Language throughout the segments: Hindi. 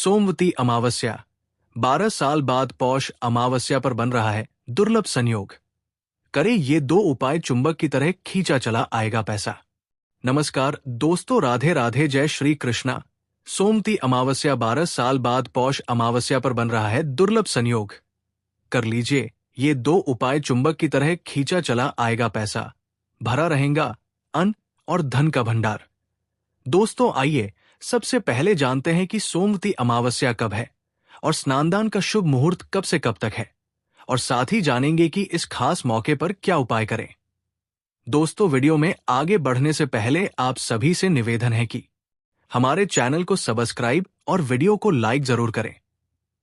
सोमवती अमावस्या 12 साल बाद पौष अमावस्या पर बन रहा है दुर्लभ संयोग। करे ये दो उपाय, चुंबक की तरह खींचा चला आएगा पैसा। नमस्कार दोस्तों, राधे राधे, जय श्री कृष्णा। सोमवती अमावस्या 12 साल बाद पौष अमावस्या पर बन रहा है दुर्लभ संयोग। कर लीजिए ये दो उपाय, चुंबक की तरह खींचा चला आएगा पैसा, भरा रहेगा अन्न और धन का भंडार। दोस्तों आइए सबसे पहले जानते हैं कि सोमवती अमावस्या कब है और स्नानदान का शुभ मुहूर्त कब से कब तक है, और साथ ही जानेंगे कि इस खास मौके पर क्या उपाय करें। दोस्तों, वीडियो में आगे बढ़ने से पहले आप सभी से निवेदन है कि हमारे चैनल को सब्सक्राइब और वीडियो को लाइक जरूर करें।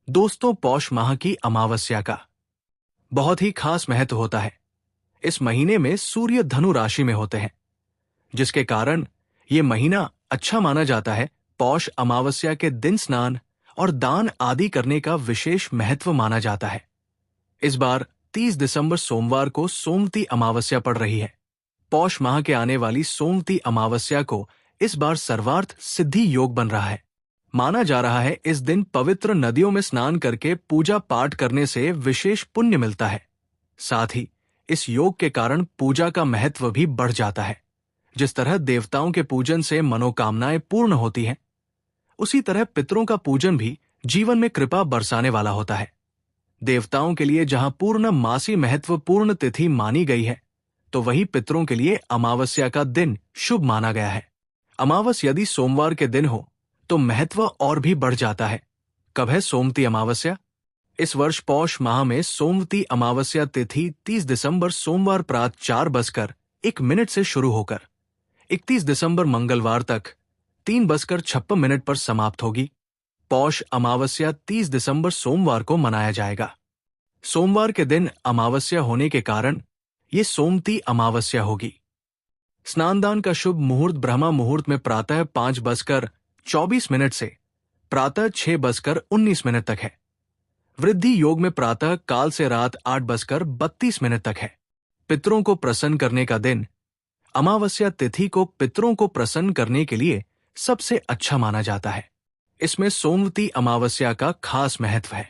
दोस्तों, पौष माह की अमावस्या का बहुत ही खास महत्व होता है। इस महीने में सूर्य धनु राशि में होते हैं, जिसके कारण ये महीना अच्छा माना जाता है। पौष अमावस्या के दिन स्नान और दान आदि करने का विशेष महत्व माना जाता है। इस बार 30 दिसंबर सोमवार को सोमवती अमावस्या पड़ रही है। पौष माह के आने वाली सोमवती अमावस्या को इस बार सर्वार्थ सिद्धि योग बन रहा है। माना जा रहा है इस दिन पवित्र नदियों में स्नान करके पूजा पाठ करने से विशेष पुण्य मिलता है। साथ ही इस योग के कारण पूजा का महत्व भी बढ़ जाता है। जिस तरह देवताओं के पूजन से मनोकामनाएं पूर्ण होती हैं, उसी तरह पितरों का पूजन भी जीवन में कृपा बरसाने वाला होता है। देवताओं के लिए जहां पूर्णमासी महत्वपूर्ण तिथि मानी गई है, तो वहीं पितरों के लिए अमावस्या का दिन शुभ माना गया है। अमावस्या यदि सोमवार के दिन हो तो महत्व और भी बढ़ जाता है। कब है सोमवती अमावस्या? इस वर्ष पौष माह में सोमवती अमावस्या तिथि 30 दिसंबर सोमवार प्रातः 4:01 से शुरू होकर 31 दिसंबर मंगलवार तक 3:56 पर समाप्त होगी। पौष अमावस्या 30 दिसंबर सोमवार को मनाया जाएगा। सोमवार के दिन अमावस्या होने के कारण ये सोमवती अमावस्या होगी। स्नानदान का शुभ मुहूर्त ब्रह्मा मुहूर्त में प्रातः 5:24 से प्रातः 6:19 तक है। वृद्धि योग में प्रातः काल से रात 8:32 तक है। पितरों को प्रसन्न करने का दिन अमावस्या तिथि को पितरों को प्रसन्न करने के लिए सबसे अच्छा माना जाता है। इसमें सोमवती अमावस्या का खास महत्व है।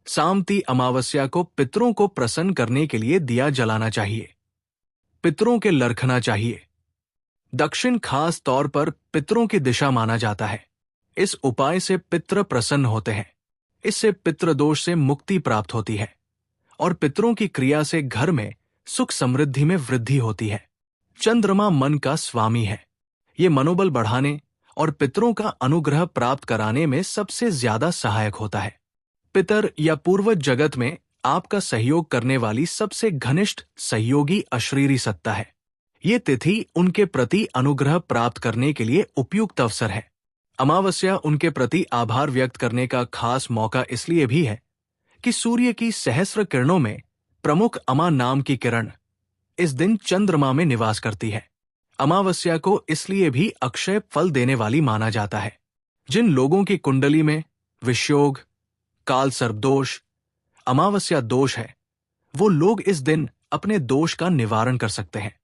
सामवती अमावस्या को पितरों को प्रसन्न करने के लिए दिया जलाना चाहिए, पितरों के लरखना चाहिए। दक्षिण खास तौर पर पितरों की दिशा माना जाता है। इस उपाय से पितृ प्रसन्न होते हैं। इससे पितृदोष से मुक्ति प्राप्त होती है और पितरों की क्रिया से घर में सुख समृद्धि में वृद्धि होती है। चंद्रमा मन का स्वामी है। ये मनोबल बढ़ाने और पितरों का अनुग्रह प्राप्त कराने में सबसे ज्यादा सहायक होता है। पितर या पूर्वज जगत में आपका सहयोग करने वाली सबसे घनिष्ठ सहयोगी अशरीरी सत्ता है। ये तिथि उनके प्रति अनुग्रह प्राप्त करने के लिए उपयुक्त अवसर है। अमावस्या उनके प्रति आभार व्यक्त करने का खास मौका इसलिए भी है कि सूर्य की सहस्र किरणों में प्रमुख अमा नाम की किरण इस दिन चंद्रमा में निवास करती है। अमावस्या को इसलिए भी अक्षय फल देने वाली माना जाता है। जिन लोगों की कुंडली में विषयोग, काल सर्पदोष, अमावस्या दोष है, वो लोग इस दिन अपने दोष का निवारण कर सकते हैं।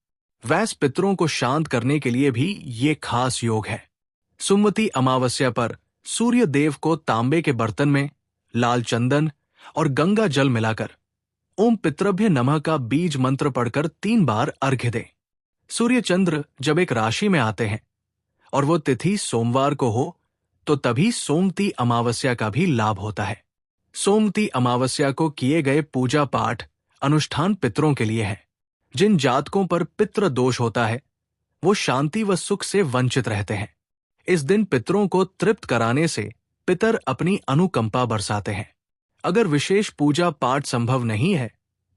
वैश्य पितरों को शांत करने के लिए भी ये खास योग है। सोमवती अमावस्या पर सूर्य देव को तांबे के बर्तन में लाल चंदन और गंगा जल मिलाकर ओम पितृभ्य नमः का बीज मंत्र पढ़कर 3 बार अर्घ्य दें। सूर्य चंद्र जब एक राशि में आते हैं और वो तिथि सोमवार को हो, तो तभी सोमवती अमावस्या का भी लाभ होता है। सोमवती अमावस्या को किए गए पूजा पाठ अनुष्ठान पितरों के लिए है। जिन जातकों पर पितृ दोष होता है, वो शांति व सुख से वंचित रहते हैं। इस दिन पितरों को तृप्त कराने से पितर अपनी अनुकंपा बरसाते हैं। अगर विशेष पूजा पाठ संभव नहीं है,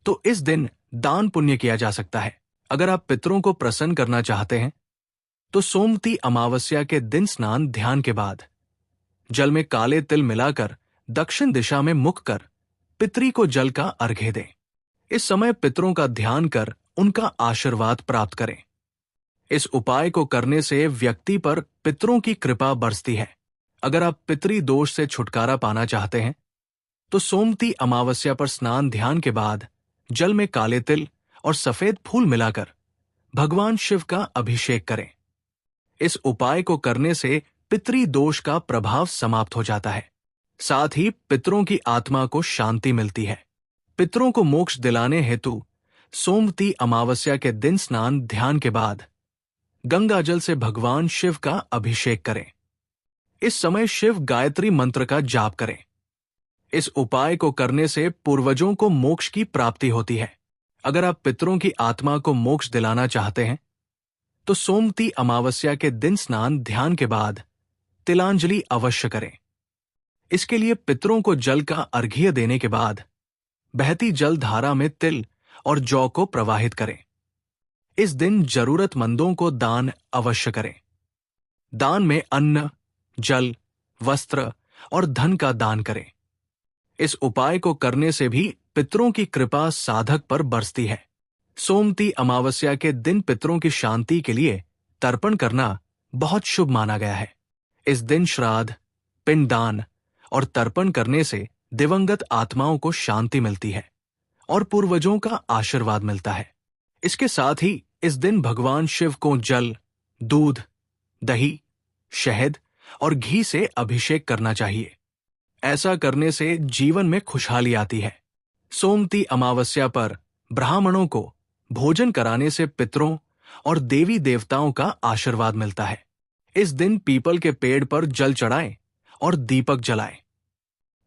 तो इस दिन दान पुण्य किया जा सकता है। अगर आप पितरों को प्रसन्न करना चाहते हैं, तो सोमवती अमावस्या के दिन स्नान ध्यान के बाद जल में काले तिल मिलाकर दक्षिण दिशा में मुख कर पितरी को जल का अर्घ्य दें। इस समय पितरों का ध्यान कर उनका आशीर्वाद प्राप्त करें। इस उपाय को करने से व्यक्ति पर पितरों की कृपा बरसती है। अगर आप पितरी दोष से छुटकारा पाना चाहते हैं, तो सोमवती अमावस्या पर स्नान ध्यान के बाद जल में काले तिल और सफेद फूल मिलाकर भगवान शिव का अभिषेक करें। इस उपाय को करने से पितरी दोष का प्रभाव समाप्त हो जाता है। साथ ही पितरों की आत्मा को शांति मिलती है। पितरों को मोक्ष दिलाने हेतु सोमवती अमावस्या के दिन स्नान ध्यान के बाद गंगा जल से भगवान शिव का अभिषेक करें। इस समय शिव गायत्री मंत्र का जाप करें। इस उपाय को करने से पूर्वजों को मोक्ष की प्राप्ति होती है। अगर आप पितरों की आत्मा को मोक्ष दिलाना चाहते हैं तो सोमवती अमावस्या के दिन स्नान ध्यान के बाद तिलांजलि अवश्य करें। इसके लिए पितरों को जल का अर्घ्य देने के बाद बहती जल धारा में तिल और जौ को प्रवाहित करें। इस दिन जरूरतमंदों को दान अवश्य करें। दान में अन्न, जल, वस्त्र और धन का दान करें। इस उपाय को करने से भी पितरों की कृपा साधक पर बरसती है। सोमवती अमावस्या के दिन पितरों की शांति के लिए तर्पण करना बहुत शुभ माना गया है। इस दिन श्राद्ध, पिंडदान और तर्पण करने से दिवंगत आत्माओं को शांति मिलती है और पूर्वजों का आशीर्वाद मिलता है। इसके साथ ही इस दिन भगवान शिव को जल, दूध, दही, शहद और घी से अभिषेक करना चाहिए। ऐसा करने से जीवन में खुशहाली आती है। सोमवती अमावस्या पर ब्राह्मणों को भोजन कराने से पितरों और देवी देवताओं का आशीर्वाद मिलता है। इस दिन पीपल के पेड़ पर जल चढ़ाएं और दीपक जलाएं।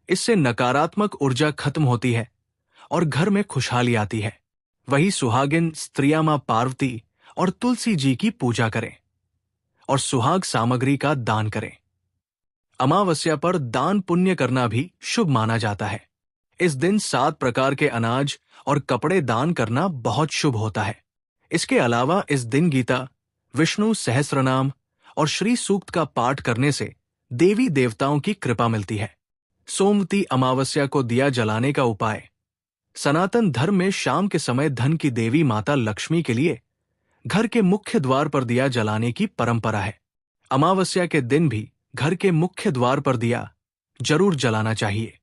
इससे नकारात्मक ऊर्जा खत्म होती है और घर में खुशहाली आती है। वही सुहागिन स्त्रियां मां पार्वती और तुलसी जी की पूजा करें और सुहाग सामग्री का दान करें। अमावस्या पर दान पुण्य करना भी शुभ माना जाता है। इस दिन 7 प्रकार के अनाज और कपड़े दान करना बहुत शुभ होता है। इसके अलावा इस दिन गीता, विष्णु सहस्त्रनाम और श्री सूक्त का पाठ करने से देवी देवताओं की कृपा मिलती है। सोमवती अमावस्या को दिया जलाने का उपाय। सनातन धर्म में शाम के समय धन की देवी माता लक्ष्मी के लिए घर के मुख्य द्वार पर दिया जलाने की परंपरा है। अमावस्या के दिन भी घर के मुख्य द्वार पर दिया जरूर जलाना चाहिए।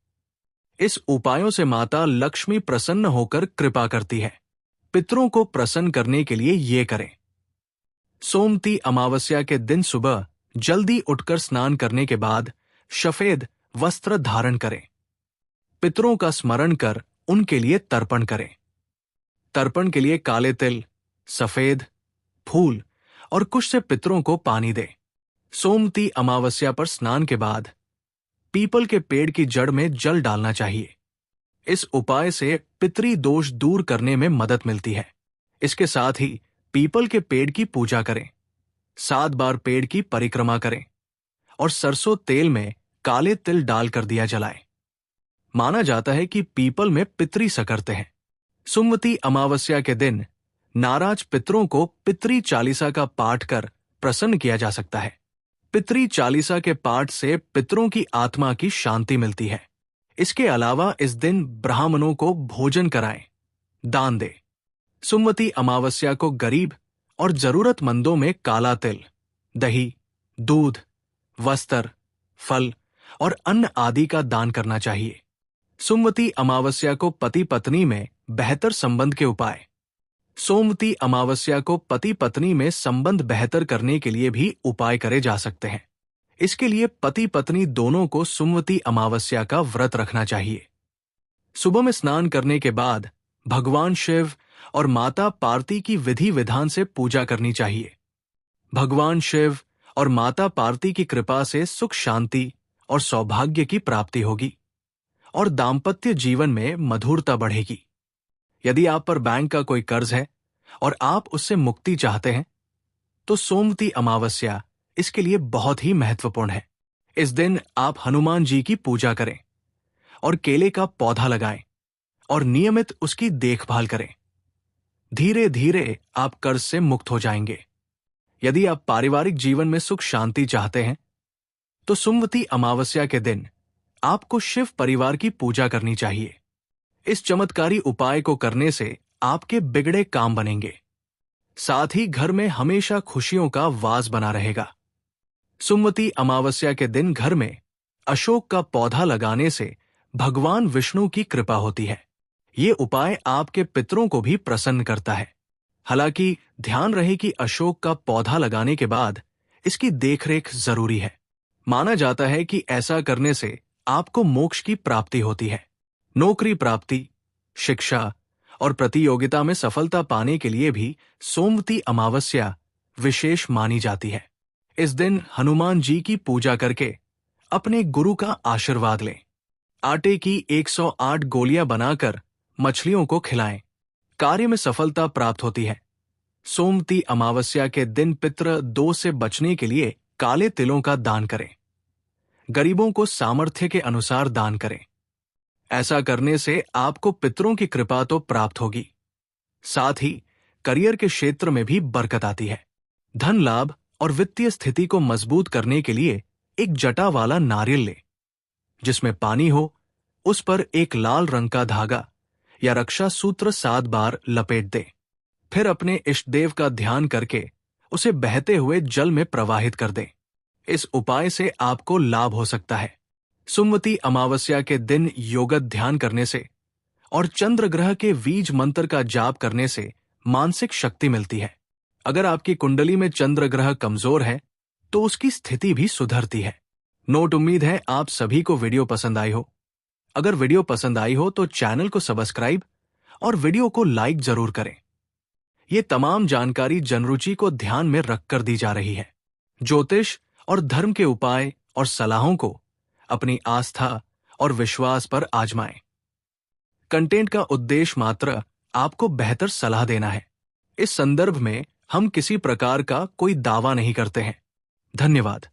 इस उपायों से माता लक्ष्मी प्रसन्न होकर कृपा करती है। पितरों को प्रसन्न करने के लिए ये करें। सोमवती अमावस्या के दिन सुबह जल्दी उठकर स्नान करने के बाद सफेद वस्त्र धारण करें। पितरों का स्मरण कर उनके लिए तर्पण करें। तर्पण के लिए काले तिल, सफेद फूल और कुश से पितरों को पानी दें। सोमवती अमावस्या पर स्नान के बाद पीपल के पेड़ की जड़ में जल डालना चाहिए। इस उपाय से पितरी दोष दूर करने में मदद मिलती है। इसके साथ ही पीपल के पेड़ की पूजा करें, 7 बार पेड़ की परिक्रमा करें और सरसों तेल में काले तिल डालकर दिया जलाएं। माना जाता है कि पीपल में पितरी सकरते हैं। सोमवती अमावस्या के दिन नाराज पितरों को पितरी चालीसा का पाठ कर प्रसन्न किया जा सकता है। पितरी चालीसा के पाठ से पितरों की आत्मा की शांति मिलती है। इसके अलावा इस दिन ब्राह्मणों को भोजन कराएं, दान दें। सोमवती अमावस्या को गरीब और जरूरतमंदों में काला तिल, दही, दूध, वस्त्र, फल और अन्न आदि का दान करना चाहिए। सोमवती अमावस्या को पति पत्नी में बेहतर संबंध के उपाय। सोमवती अमावस्या को पति पत्नी में संबंध बेहतर करने के लिए भी उपाय करे जा सकते हैं। इसके लिए पति पत्नी दोनों को सोमवती अमावस्या का व्रत रखना चाहिए। सुबह में स्नान करने के बाद भगवान शिव और माता पार्वती की विधि विधान से पूजा करनी चाहिए। भगवान शिव और माता पार्वती की कृपा से सुख शांति और सौभाग्य की प्राप्ति होगी और दाम्पत्य जीवन में मधुरता बढ़ेगी। यदि आप पर बैंक का कोई कर्ज है और आप उससे मुक्ति चाहते हैं तो सोमवती अमावस्या इसके लिए बहुत ही महत्वपूर्ण है। इस दिन आप हनुमान जी की पूजा करें और केले का पौधा लगाएं और नियमित उसकी देखभाल करें। धीरे धीरे आप कर्ज से मुक्त हो जाएंगे। यदि आप पारिवारिक जीवन में सुख शांति चाहते हैं तो सोमवती अमावस्या के दिन आपको शिव परिवार की पूजा करनी चाहिए। इस चमत्कारी उपाय को करने से आपके बिगड़े काम बनेंगे, साथ ही घर में हमेशा खुशियों का वास बना रहेगा। सोमवती अमावस्या के दिन घर में अशोक का पौधा लगाने से भगवान विष्णु की कृपा होती है। ये उपाय आपके पितरों को भी प्रसन्न करता है। हालांकि ध्यान रहे कि अशोक का पौधा लगाने के बाद इसकी देखरेख जरूरी है। माना जाता है कि ऐसा करने से आपको मोक्ष की प्राप्ति होती है। नौकरी प्राप्ति, शिक्षा और प्रतियोगिता में सफलता पाने के लिए भी सोमवती अमावस्या विशेष मानी जाती है। इस दिन हनुमान जी की पूजा करके अपने गुरु का आशीर्वाद लें। आटे की 108 गोलियां बनाकर मछलियों को खिलाएं। कार्य में सफलता प्राप्त होती है। सोमवती अमावस्या के दिन पितृ दोष से बचने के लिए काले तिलों का दान करें। गरीबों को सामर्थ्य के अनुसार दान करें। ऐसा करने से आपको पितरों की कृपा तो प्राप्त होगी, साथ ही करियर के क्षेत्र में भी बरकत आती है। धन लाभ और वित्तीय स्थिति को मजबूत करने के लिए एक जटा वाला नारियल ले, जिसमें पानी हो। उस पर एक लाल रंग का धागा या रक्षा सूत्र 7 बार लपेट दे। फिर अपने इष्ट देव का ध्यान करके उसे बहते हुए जल में प्रवाहित कर दे। इस उपाय से आपको लाभ हो सकता है। सोमवती अमावस्या के दिन योगत ध्यान करने से और चंद्र ग्रह के बीज मंत्र का जाप करने से मानसिक शक्ति मिलती है। अगर आपकी कुंडली में चंद्र ग्रह कमजोर है तो उसकी स्थिति भी सुधरती है। नोट, उम्मीद है आप सभी को वीडियो पसंद आई हो। अगर वीडियो पसंद आई हो तो चैनल को सब्सक्राइब और वीडियो को लाइक जरूर करें। ये तमाम जानकारी जनरुचि को ध्यान में रखकर दी जा रही है। ज्योतिष और धर्म के उपाय और सलाहों को अपनी आस्था और विश्वास पर आजमाएं। कंटेंट का उद्देश्य मात्र आपको बेहतर सलाह देना है। इस संदर्भ में हम किसी प्रकार का कोई दावा नहीं करते हैं। धन्यवाद।